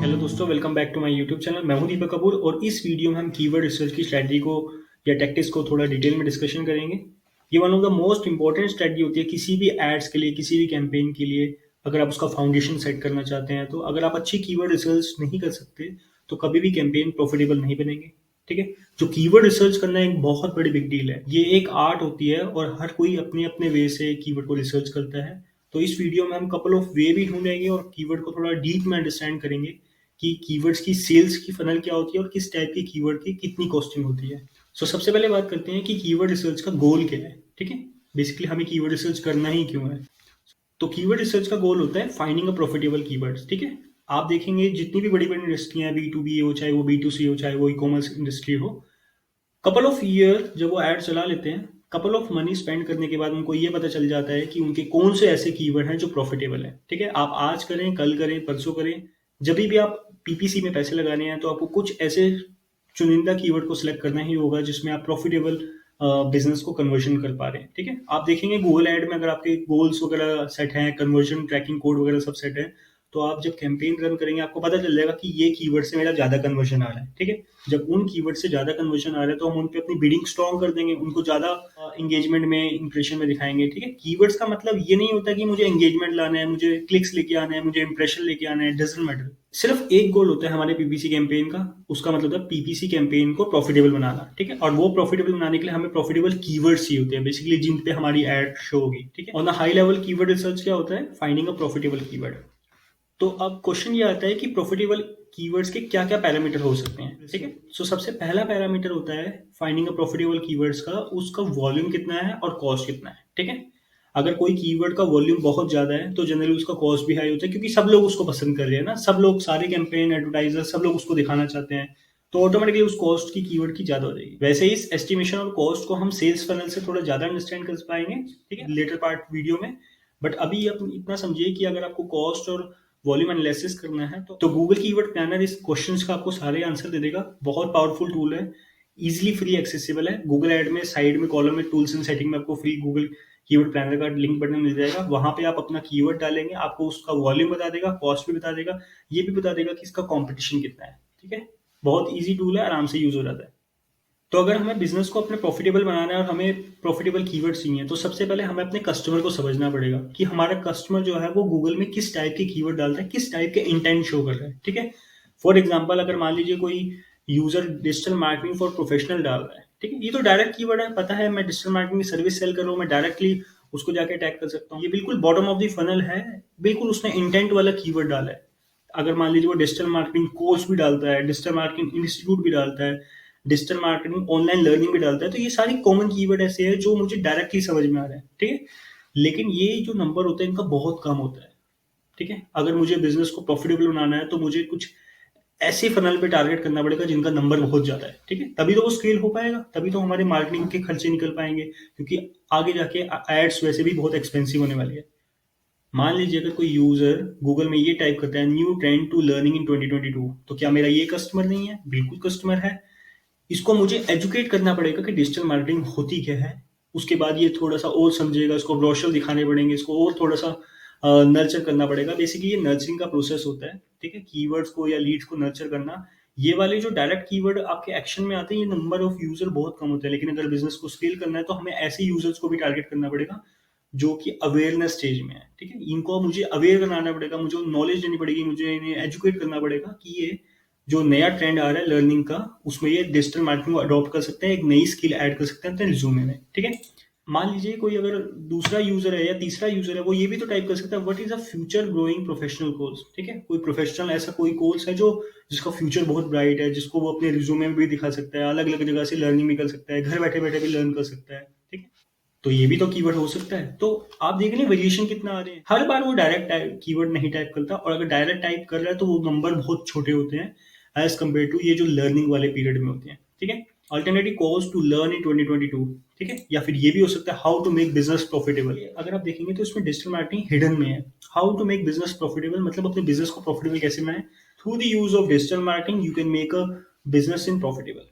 Hello दोस्तों, welcome back to my YouTube channel. मैं हूं दीपक कपूर और इस वीडियो में हम कीवर्ड रिसर्च की स्ट्रैटेजी को या टैक्टिक्स को थोड़ा डिटेल में डिस्कशन करेंगे। ये one of the most important strategy होती है किसी भी एड्स के लिए, किसी भी कैंपेन के लिए। अगर आप उसका फाउंडेशन सेट करना चाहते हैं तो अगर आप अच्छी कीवर्ड रिसर्च नहीं कर सकते तो कभी भी कैंपेन प्रॉफिटेबल नहीं बनेंगे। ठीक है। जो कीवर्ड रिसर्च करना एक बहुत बड़ी बिग डील है। ये एक आर्ट होती है और हर कोई अपने अपने वे से कीवर्ड को रिसर्च करता है। तो इस वीडियो में हम कपल ऑफ वे भी ढूंढेंगे और कीवर्ड को थोड़ा डीप में अंडरस्टैंड करेंगे कि कीवर्ड्स की सेल्स की फनल क्या होती है और किस टाइप की कीवर्ड की कितनी कॉस्टिंग होती है। सबसे पहले बात करते हैं कि कीवर्ड रिसर्च का गोल क्या है। ठीक है। बेसिकली हमें कीवर्ड रिसर्च करना ही क्यों है। तो कीवर्ड रिसर्च का गोल होता है फाइंडिंग अ प्रॉफिटेबल कीवर्ड्स। ठीक है। आप देखेंगे जितनी भी बड़ी बड़ी इंडस्ट्री है, B2B हो, चाहे वो B2C हो, चाहे वो ई कॉमर्स इंडस्ट्री हो, कपल ऑफ ईयर जब वो एड चला लेते हैं, कपल ऑफ मनी स्पेंड करने के बाद उनको ये पता चल जाता है कि उनके कौन से ऐसे कीवर्ड हैं जो प्रॉफिटेबल है। ठीक है। आप आज करें, कल करें, परसों करें, जब भी आप पीपीसी में पैसे लगाने हैं तो आपको कुछ ऐसे चुनिंदा कीवर्ड को सिलेक्ट करना ही होगा जिसमें आप प्रॉफिटेबल बिजनेस को कन्वर्जन कर पा रहे हैं। ठीक है। आप देखेंगे गूगल एड में अगर आपके गोल्स वगैरह सेट हैं, कन्वर्जन ट्रैकिंग कोड वगैरह सब सेट है, तो आप जब कैंपेन रन करेंगे आपको पता चल जाएगा कि ये कीवर्ड से मेरा ज्यादा कन्वर्जन आ रहा है। ठीक है। जब उन कीवर्ड से ज्यादा कन्वर्जन आ रहा है तो हम उन पे अपनी बिडिंग स्ट्रॉन्ग कर देंगे, उनको ज्यादा एंगेजमेंट में, इंप्रेशन में दिखाएंगे। ठीक है। कीवर्ड्स का मतलब ये नहीं होता कि मुझे एंगेजमेंट लाना है, मुझे क्लिक्स लेके आना है, मुझे इंप्रेशन लेके आना है, डजंट मैटर। सिर्फ एक गोल होता है हमारे पीपीसी कैंपेन का। उसका मतलब है पीपीसी कैंपेन को प्रॉफिटेबल बनाना। ठीक है। और वो प्रॉफिटेबल बनाने के लिए हमें प्रॉफिटेबल कीवर्ड्स चाहिए होते हैं, बेसिकली जिन पे हमारी एड शो होगी। ठीक है। On the high level keyword research क्या होता है? Finding a profitable keyword. तो अब क्वेश्चन ये आता है कि प्रॉफिटेबल कीवर्ड्स के क्या क्या पैरामीटर हो सकते हैं। ठीक है। सबसे पहला पैरामीटर होता है फाइंडिंग अ प्रॉफिटेबल कीवर्ड्स का, उसका वॉल्यूम कितना है और कॉस्ट कितना है। ठीक है। अगर कोई कीवर्ड का वॉल्यूम बहुत ज्यादा है तो जनरली उसका कॉस्ट भी हाई होता है, क्योंकि सब लोग उसको पसंद कर रहे हैं ना, सब लोग, सारे कैंपेन एडवर्टाइजर, सब लोग उसको दिखाना चाहते हैं, तो ऑटोमेटिकली उस कॉस्ट की कीवर्ड की ज्यादा हो जाएगी। वैसे ही इस एस्टिमेशन और कॉस्ट को हम सेल्स फनल से थोड़ा ज्यादा अंडरस्टैंड कर पाएंगे, ठीक है, लेटर पार्ट वीडियो में। बट अभी आप इतना समझिए कि अगर आपको कॉस्ट और वॉल्यूम एनालिसिस करना है तो गूगल कीवर्ड प्लानर इस क्वेश्चंस का आपको सारे आंसर दे देगा। बहुत पावरफुल टूल है, इजीली फ्री एक्सेसिबल है। गूगल एड में साइड में कॉलम में टूल्स एंड सेटिंग में आपको फ्री गूगल कीवर्ड प्लानर का लिंक बटन मिल जाएगा। वहां पे आप अपना कीवर्ड डालेंगे, आपको उसका वॉल्यूम बता देगा, कॉस्ट भी बता देगा, ये भी बता देगा कि इसका कॉम्पिटिशन कितना है। ठीक है। बहुत ईजी टूल है, आराम से यूज हो जाता है। तो अगर हमें बिजनेस को अपने प्रॉफिटेबल बनाना है और हमें प्रॉफिटेबल कीवर्ड चाहिए तो सबसे पहले हमें अपने कस्टमर को समझना पड़ेगा कि हमारा कस्टमर जो है वो गूगल में किस टाइप के कीवर्ड डालता है, किस टाइप के इंटेंट शो कर रहा है। ठीक है। फॉर एग्जाम्पल, अगर मान लीजिए कोई user digital marketing for professional डाल रहा है, ठीक है, ये तो डायरेक्ट कीवर्ड है, पता है मैं डिजिटल मार्केटिंग की सर्विस सेल कर रहा हूँ, मैं डायरेक्टली उसको जाके टैग कर सकता हूँ। ये बिल्कुल बॉटम ऑफ द फनल है, बिल्कुल उसने इंटेंट वाला कीवर्ड डाला है। अगर मान लीजिए वो डिजिटल मार्केटिंग कोर्स भी डालता है, डिजिटल मार्केटिंग इंस्टीट्यूट भी डालता है, डिजिटल मार्केटिंग ऑनलाइन लर्निंग भी डालता है, तो ये सारी कॉमन कीवर्ड ऐसे हैं जो मुझे डायरेक्टली समझ में आ रहे हैं। ठीक है। लेकिन ये जो नंबर होता है इनका बहुत कम होता है। ठीक है। अगर मुझे बिजनेस को प्रॉफिटेबल बनाना है तो मुझे कुछ ऐसे फनल पे टारगेट करना पड़ेगा जिनका नंबर बहुत ज्यादा है। ठीक है। तभी तो वो स्केल हो पाएगा, तभी तो हमारे मार्केटिंग के खर्चे निकल पाएंगे, क्योंकि आगे जाके एड्स वैसे भी बहुत एक्सपेंसिव होने वाली है। मान लीजिए अगर कोई यूजर गूगल में ये टाइप करता है न्यू ट्रेंड टू लर्निंग इन 2022, तो क्या मेरा ये कस्टमर नहीं है? बिल्कुल कस्टमर है। इसको मुझे एजुकेट करना पड़ेगा कि डिजिटल मार्केटिंग होती क्या है। उसके बाद ये थोड़ा सा और समझेगा, इसको ब्रोशर दिखाने पड़ेंगे, इसको और थोड़ा सा नर्चर करना पड़ेगा। बेसिकली ये नर्चरिंग का प्रोसेस होता है। ठीक है। कीवर्ड्स को या लीड्स को नर्चर करना, ये वाले जो डायरेक्ट कीवर्ड आपके एक्शन में आते हैं, ये नंबर ऑफ यूजर बहुत कम होते हैं। लेकिन अगर बिजनेस को स्केल करना है तो हमें ऐसे यूजर्स को भी टारगेट करना पड़ेगा जो कि अवेयरनेस स्टेज में है। ठीक है। इनको मुझे अवेयर बनाना पड़ेगा, मुझे नॉलेज देनी पड़ेगी, मुझे इन्हें एजुकेट करना पड़ेगा कि ये जो नया ट्रेंड आ रहा है लर्निंग का, उसमें ये डिजिटल मार्केटिंग को अडॉप्ट कर सकते हैं, एक नई स्किल ऐड कर सकते हैं अपने रिज्यूमे में। ठीक है। मान लीजिए कोई अगर दूसरा यूजर है या तीसरा यूजर है, वो ये भी तो टाइप कर सकता है what is a future growing professional course. ठीक है। कोई प्रोफेशनल ऐसा कोई कोर्स है जो जिसका फ्यूचर बहुत ब्राइट है, जिसको वो अपने रिज्यूमे में भी दिखा सकता है, अलग अलग जगह से लर्निंग भी कर सकता है, घर बैठे बैठे भी लर्न कर सकता है। ठीक है। तो ये भी तो कीवर्ड हो सकता है। तो आप देख रहे हैं वेरिएशन कितना आ रहे हैं। हर बार वो डायरेक्ट कीवर्ड नहीं टाइप करता, और अगर डायरेक्ट टाइप कर रहा है तो वो नंबर बहुत छोटे होते हैं एज कम्पेयर टू ये जो लर्निंग वाले पीरियड में होते हैं। ठीक है। Alternative course to learn in 2022। ठीक है। या फिर ये भी हो सकता है how to make business profitable. अगर आप देखेंगे तो इसमें डिजिटल मार्केटिंग हिडन में है। How to make business profitable मतलब अपने बिजनेस को प्रॉफिटेबल कैसे बनाए। Through the use of digital marketing you can make a business in profitable.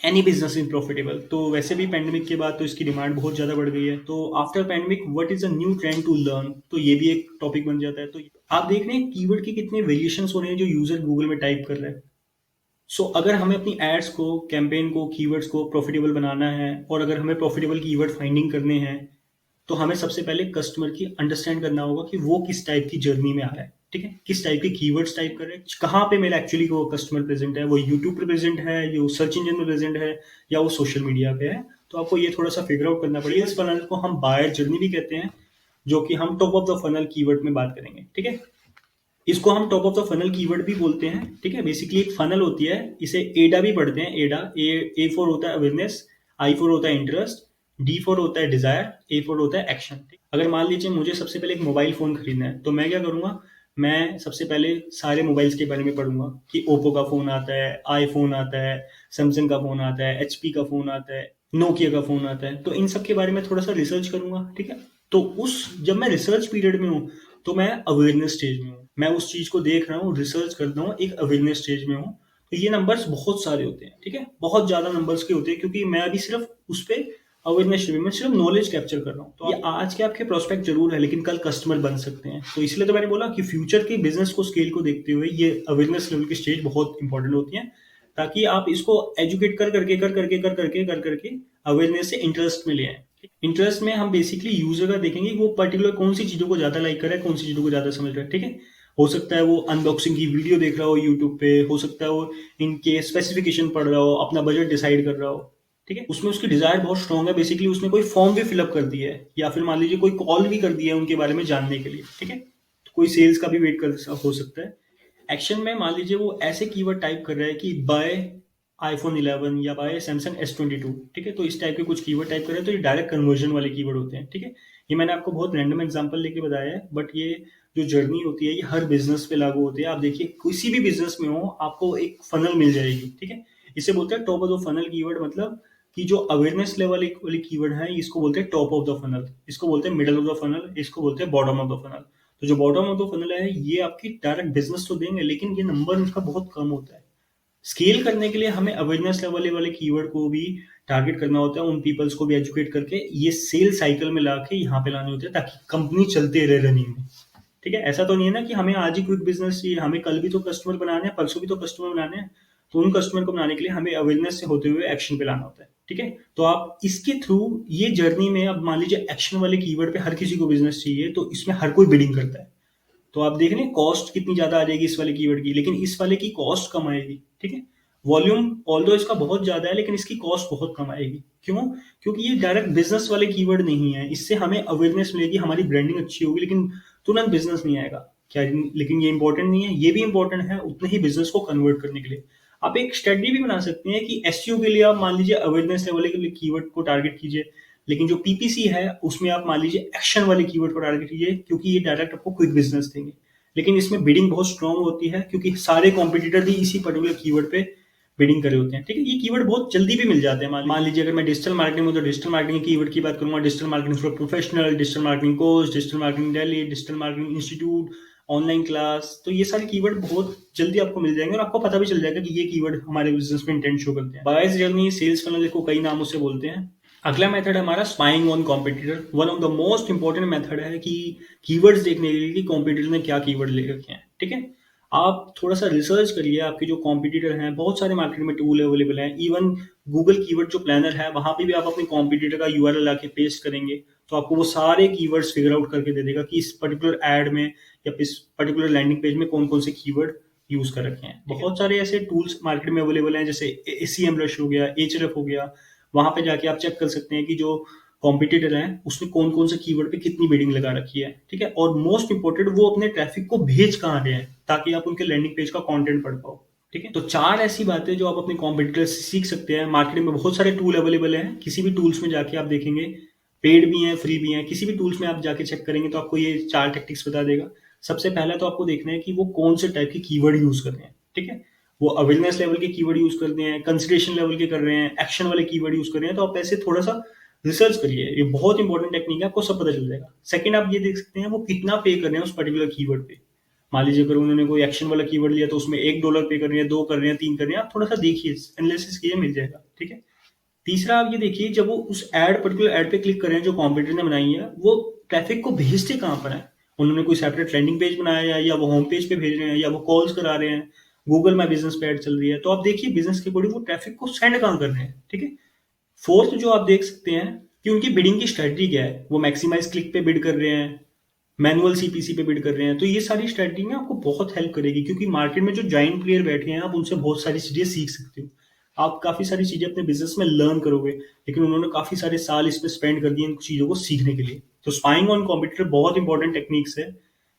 Any business is profitable. तो वैसे भी पैंडेमिक के बाद तो इसकी डिमांड बहुत ज़्यादा बढ़ गई है। तो after pandemic what is a new trend to learn, तो ये भी एक टॉपिक बन जाता है। तो आप देख रहे हैं कीवर्ड की कितने वेरिएशंस हो रहे हैं जो यूजर गूगल में टाइप कर रहे हैं। सो अगर हमें अपनी एड्स को, कैंपेन को, कीवर्ड्स को प्रॉफिटेबल बनाना है और अगर हमें प्रॉफिटेबल कीवर्ड फाइंडिंग करने हैं, तो हमें सबसे पहले कस्टमर की अंडरस्टैंड करना होगा कि वो किस टाइप की जर्नी में आ रहा है। ठीक है, किस टाइप के कीवर्ड्स टाइप कर रहे हैं, कहाँ पे मेरा एक्चुअली वो कस्टमर प्रेजेंट है, वो यूट्यूब पे प्रेजेंट है, वो सर्च इंजन में प्रेजेंट है, या वो सोशल मीडिया पे है। तो आपको ये थोड़ा सा फिगर आउट करना पड़ेगा। इस फनल को हम बायर जर्नी भी कहते हैं, जो कि हम top of the funnel keyword में बात करेंगे। ठीक है, इसको हम top of the funnel keyword भी बोलते हैं। ठीक है, बेसिकली एक फनल होती है, इसे एडा भी पढ़ते हैं। एडा, ए फॉर होता है अवेयरनेस, आई फॉर होता है इंटरेस्ट, डी फॉर होता है डिजायर, ए फॉर होता है एक्शन। अगर मान लीजिए मुझे सबसे पहले एक मोबाइल फोन खरीदना है, तो मैं क्या करूंगा, मैं सबसे पहले सारे मोबाइल्स के बारे में पढ़ूंगा कि ओप्पो का फोन आता है, आईफोन आता है, सैमसंग का फोन आता है, एचपी का फोन आता है, नोकिया का फोन आता है। तो इन सब के बारे में थोड़ा सा रिसर्च करूंगा। ठीक है, तो उस जब मैं रिसर्च पीरियड में हूँ, तो मैं अवेयरनेस स्टेज में हूँ, मैं उस चीज को देख रहा हूँ, रिसर्च कर रहा हूँ, एक अवेयरनेस स्टेज में हूँ। तो ये नंबर्स बहुत सारे होते हैं। ठीक है, बहुत ज्यादा नंबर्स के होते हैं, क्योंकि मैं अभी सिर्फ उस पे अवेयरनेस स्टेज में सिर्फ नॉलेज कैप्चर कर रहा हूँ। तो ये आज के आपके प्रोस्पेक्ट जरूर है, लेकिन कल कस्टमर बन सकते हैं। तो इसलिए तो मैंने बोला कि फ्यूचर के बिजनेस को, स्केल को देखते हुए ये अवेयरनेस लेवल की स्टेज बहुत इंपॉर्टेंट होती है, ताकि आप इसको एजुकेट कर करके अवेयरनेस से इंटरेस्ट में ले आए। इंटरेस्ट में हम बेसिकली यूजर का देखेंगे कि वो पर्टिकुलर कौन सी चीजों को ज्यादा लाइक कर रहा है, कौन सी चीजों को ज्यादा समझ रहा है। ठीक है, हो सकता है वो अनबॉक्सिंग की वीडियो देख रहा हो यूट्यूब पे, हो सकता है वो इनके स्पेसिफिकेशन पढ़ रहा हो, अपना बजट डिसाइड कर रहा हो। ठीक है, उसमें उसकी डिजायर बहुत स्ट्रांग है, बेसिकली उसने कोई फॉर्म भी फिलअप कर दिया है, या फिर मान लीजिए कोई कॉल भी कर दिया है उनके बारे में जानने के लिए। ठीक है, तो कोई सेल्स का भी वेट कर हो सकता है। एक्शन में मान लीजिए वो ऐसे कीवर्ड टाइप कर रहा है कि बाय iPhone 11 या बाय Samsung S22। ठीक है, तो इस टाइप के कुछ कीवर्ड टाइप कर रहे हैं, तो ये डायरेक्ट कन्वर्जन वाले कीवर्ड होते हैं। ठीक है, ये मैंने आपको बहुत रैंडम एग्जांपल लेके बताया है, बट ये जो जर्नी होती है ये हर बिजनेस पे लागू होती है। आप देखिए किसी भी बिजनेस में हो, आपको एक फनल मिल जाएगी। ठीक है, इसे बोलते हैं top of the funnel keyword, मतलब कि जो अवेयरनेस लेवल वाली कीवर्ड है, इसको बोलते हैं टॉप ऑफ द फनल, इसको बोलते हैं मिडल ऑफ द फनल, इसको बोलते हैं बॉटम ऑफ द फनल। तो जो बॉटम ऑफ द फनल है, ये आपकी डायरेक्ट बिजनेस तो देंगे, लेकिन ये नंबर इसका बहुत कम होता है। स्केल करने के लिए हमें अवेयरनेस लेवल वाले कीवर्ड को भी टारगेट करना होता है, उन पीपल्स को भी एजुकेट करके ये सेल साइकिल में लाके यहाँ पे लाने होते हैं, ताकि कंपनी चलते रहे रनिंग में। ठीक है, ऐसा तो नहीं है ना कि हमें आज ही क्विक बिजनेस चाहिए, हमें कल भी तो कस्टमर बनाने हैं, परसों भी तो कस्टमर बनाने हैं। तो उन कस्टमर को बनाने के लिए हमें अवेयरनेस से होते हुए एक्शन पे लाना होता है। ठीक है, तो आप इसके थ्रू ये जर्नी में, अब मान लीजिए एक्शन वाले कीवर्ड पे हर किसी को बिजनेस चाहिए, तो इसमें हर कोई बिडिंग करता है। तो आप देख रहे हैं कॉस्ट कितनी ज्यादा आ जाएगी इस वाले कीवर्ड की, लेकिन इस वाले की कॉस्ट कम आएगी। ठीक है, वॉल्यूम ऑल्दो इसका बहुत ज्यादा है, लेकिन इसकी कॉस्ट बहुत कम आएगी। क्यों? क्योंकि ये डायरेक्ट बिजनेस वाले कीवर्ड नहीं है, इससे हमें अवेयरनेस मिलेगी, हमारी ब्रांडिंग अच्छी होगी, लेकिन तुरंत बिजनेस नहीं आएगा। क्या? लेकिन ये इंपॉर्टेंट नहीं है, ये भी इंपॉर्टेंट है उतने ही बिजनेस को कन्वर्ट करने के लिए। आप एक स्टडी भी बना सकते हैं कि एसईओ के लिए आप मान लीजिए अवेयरनेस लेवल के कीवर्ड को टारगेट कीजिए, लेकिन जो पीपीसी है उसमें आप मान लीजिए एक्शन वाले कीवर्ड को टारगेट कीजिए, क्योंकि ये डायरेक्ट आपको क्विक बिजनेस देंगे। लेकिन इसमें बिडिंग बहुत स्ट्रांग होती है, क्योंकि सारे कॉम्पिटिटर भी इसी पर्टिकुलर कीवर्ड पे बिडिंग करे होते हैं। ठीक है, ये कीवर्ड बहुत जल्दी भी मिल जाते हैं। मान लीजिए अगर मैं डिजिटल मार्केटिंग में, तो डिजिटल मार्केटिंग कीवर्ड की बात करूंगा, digital marketing for professional, digital marketing course, digital marketing Delhi, digital marketing institute, online class. तो ये सारे कीवर्ड बहुत जल्दी आपको मिल जाएंगे, और आपको पता भी चल जाएगा कि ये कीवर्ड हमारे बिजनेस में इंटेंट शो करते हैं। बायर्स जर्नी, सेल्स फनल को कई नामों से बोलते हैं। अगला मेथड है हमारा spying on competitor. One of the most important method है कि कीवर्ड्स देखने के लिए कि कॉम्पिटिटर ने क्या कीवर्ड ले रखे हैं। ठीक है, आप थोड़ा सा रिसर्च करिए, आपके जो कॉम्पिटिटर हैं, बहुत सारे मार्केट में टूल अवेलेबल हैं। इवन गूगल कीवर्ड जो प्लानर है, वहां पे भी आप अपने कॉम्पिटिटर का यूआरएल लाके पेस्ट करेंगे, तो आपको वो सारे कीवर्ड्स फिगर आउट करके दे देगा कि इस पर्टिकुलर एड में या इस पर्टिकुलर लैंडिंग पेज में कौन कौन से कीवर्ड यूज कर रखे हैं। बहुत सारे ऐसे टूल्स मार्केट में अवेलेबल हैं, जैसे एसीएमब्रश हो गया, एचएरएफ हो गया। वहां पे जाके आप चेक कर सकते हैं कि जो कॉम्पिटिटर है उसने कौन कौन से कीवर्ड पे कितनी बिडिंग लगा रखी है। ठीक है, और मोस्ट इंपोर्टेंट वो अपने ट्रैफिक को भेज कहाँ रहे हैं, ताकि आप उनके लैंडिंग पेज का कंटेंट पढ़ पाओ। ठीक है, तो चार ऐसी बातें जो आप अपने कॉम्पिटिटर से सीख सकते हैं। मार्केट में बहुत सारे टूल अवेलेबल हैं, किसी भी टूल्स में जाके आप देखेंगे, पेड भी हैं, फ्री भी हैं। किसी भी टूल्स में आप जाके चेक करेंगे तो आपको ये चार टेक्टिक्स बता देगा। सबसे पहला तो आपको देखना है कि वो कौन से टाइप के कीवर्ड यूज कर रहे हैं। ठीक है, वो अवेयरनेस लेवल के कीवर्ड यूज करते हैं, कंसिडरेशन लेवल के कर रहे हैं, एक्शन वाले कीवर्ड यूज कर रहे हैं। तो आप ऐसे थोड़ा सा रिसर्च करिए, ये बहुत इंपॉर्टेंट टेक्निक है, आपको सब पता चल जाएगा। सेकंड, आप ये देख सकते हैं वो कितना पे कर रहे हैं उस पर्टिकुलर कीवर्ड पे। मान लीजिए अगर उन्होंने कोई एक्शन वाला कीवर्ड लिया तो उसमें $1 पे कर रहे हैं, 2 कर रहे हैं, 3 कर रहे हैं, आप थोड़ा सा देखिए, एनालिसिस कीजिए, मिल जाएगा। ठीक है। तीसरा आप ये देखिए, जब वो उस पर्टिकुलर एड पे क्लिक कर रहे हैं जो कॉम्पिटिटर ने बनाई है, वो ट्रैफिक को भेजते कहाँ पर है। उन्होंने कोई सेपरेट लैंडिंग पेज बनाया है, या वो होम पेज पे भेज रहे हैं, या वो कॉल्स करा रहे हैं, गूगल माई बिजनेस पे एड चल रही है। तो आप देखिए बिजनेस के अकॉर्डिंग वो ट्रैफिक को सेंड कहाँ कर रहे हैं। ठीक है। फोर्थ जो आप देख सकते हैं कि उनकी बिडिंग की स्ट्रेटजी क्या है। वो मैक्सिमाइज क्लिक पे बिड कर रहे हैं, मैनुअल सीपीसी पे बिड कर रहे हैं। तो ये सारी स्ट्रेटजी ना आपको बहुत हेल्प करेगी, क्योंकि मार्केट में जो जाइंट प्लेयर बैठे हैं आप उनसे बहुत सारी चीजें सीख सकते हो। आप काफी सारी चीजें अपने बिजनेस में लर्न करोगे, लेकिन उन्होंने काफी सारे साल इस पे स्पेंड कर दिए इन चीजों को सीखने के लिए। तो स्पाइंग ऑन कॉम्पिटिटर बहुत इंपॉर्टेंट टेक्निक्स है,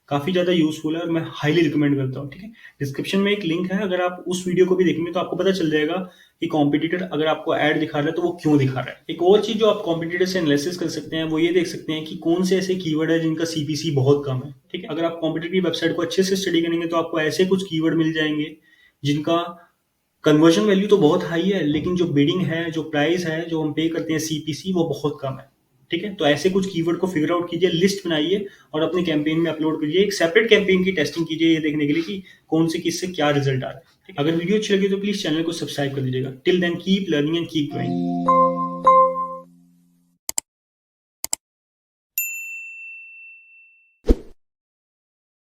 काफी ज्यादा यूजफुल है, और मैं हाईली रिकमेंड करता हूँ। ठीक है। डिस्क्रिप्शन में एक लिंक है, अगर आप उस वीडियो को भी देखेंगे तो आपको पता चल जाएगा कि कॉम्पिटिटर अगर आपको ऐड दिखा रहा है तो वो क्यों दिखा रहा है। एक और चीज जो आप कॉम्पिटिटर से एनालिसिस कर सकते हैं वो ये देख सकते हैं कि कौन से ऐसे कीवर्ड है जिनका सीपीसी बहुत कम है। ठीक है। अगर आप कॉम्पिटिटर की वेबसाइट को अच्छे से स्टडी करेंगे तो आपको ऐसे कुछ कीवर्ड मिल जाएंगे जिनका कन्वर्जन वैल्यू तो बहुत हाई है, लेकिन जो बिडिंग है, जो प्राइस है, जो हम पे करते हैं सीपीसी, वो बहुत कम है। ठीक है। तो ऐसे कुछ कीवर्ड को फिगर आउट कीजिए, लिस्ट बनाइए और अपने कैंपेन में अपलोड कीजिए। एक सेपरेट कैंपेन की टेस्टिंग कीजिए ये देखने के लिए कि कौन से किससे क्या रिजल्ट आ रहा है। ठीक है? अगर वीडियो अच्छी लगी तो प्लीज चैनल को सब्सक्राइब कर दीजिएगा। Till then keep learning and keep growing.